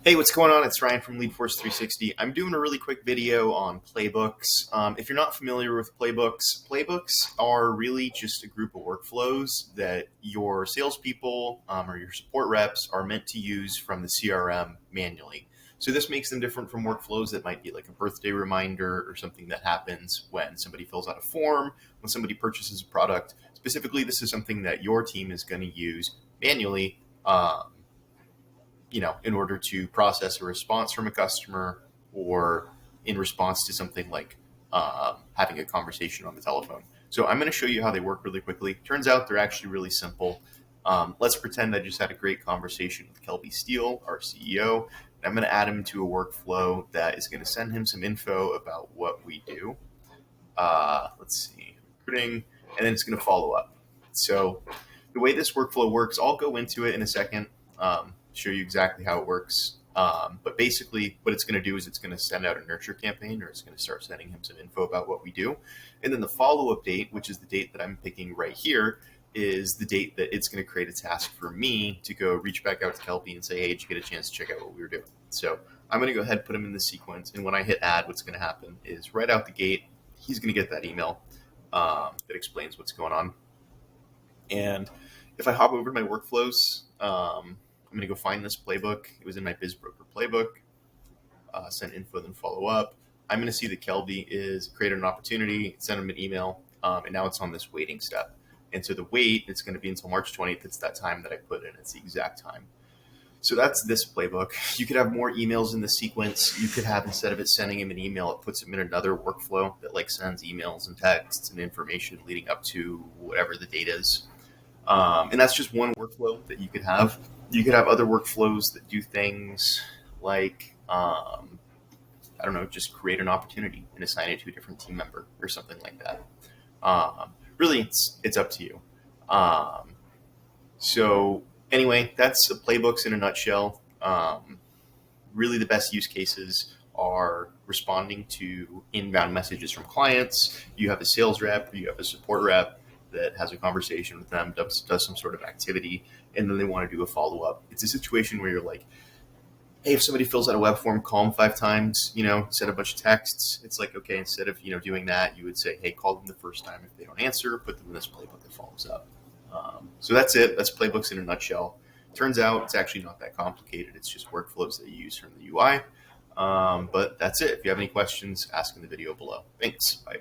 Hey, what's going on? It's Ryan from LeadForce 360. I'm doing a really quick video on playbooks. If you're not familiar with playbooks are really just a group of workflows that your salespeople or your support reps are meant to use from the CRM manually. So this makes them different from workflows that might be like a birthday reminder or something that happens when somebody fills out a form, when somebody purchases a product. Specifically, this is something that your team is going to use manually in order to process a response from a customer or in response to something like having a conversation on the telephone. So I'm going to show you how they work really quickly. Turns out they're actually really simple. Let's pretend I just had a great conversation with Kelby Steele, our CEO. And I'm going to add him to a workflow that is going to send him some info about what we do. Let's see, recruiting, and then it's going to follow up. So the way this workflow works, I'll go into it in a second. Show you exactly how it works. But basically what it's going to do is it's going to send out a nurture campaign, or it's going to start sending him some info about what we do. And then the follow-up date, which is the date that I'm picking right here, is the date that it's going to create a task for me to go reach back out to Kelby and say, hey, did you get a chance to check out what we were doing? So I'm going to go ahead and put him in the sequence. And when I hit add, what's going to happen is right out the gate, he's going to get that email that explains what's going on. And if I hop over to my workflows, I'm going to go find this playbook. It was in my BizBroker playbook. Send info, then follow up. I'm going to see that Kelby is created an opportunity, send him an email, and now it's on this waiting step. And so the wait, it's going to be until March 20th. It's that time that I put in. It's the exact time. So that's this playbook. You could have more emails in the sequence. You could have, instead of it sending him an email, it puts him in another workflow that sends emails and texts and information leading up to whatever the date is. And that's just one workflow that you could have. You could have other workflows that do things like, just create an opportunity and assign it to a different team member or something like that. Really, it's up to you. So anyway, that's the playbooks in a nutshell. Really, the best use cases are responding to inbound messages from clients. You have a sales rep, you have a support rep that has a conversation with them, does some sort of activity, and then they want to do a follow-up. It's a situation where you're like, hey, if somebody fills out a web form, call them 5 times, send a bunch of texts. It's like, okay, instead of, doing that, you would say, hey, call them the first time. If they don't answer, put them in this playbook that follows up. So that's it. That's playbooks in a nutshell. Turns out it's actually not that complicated. It's just workflows that you use from the UI. But that's it. If you have any questions, ask in the video below. Thanks. Bye.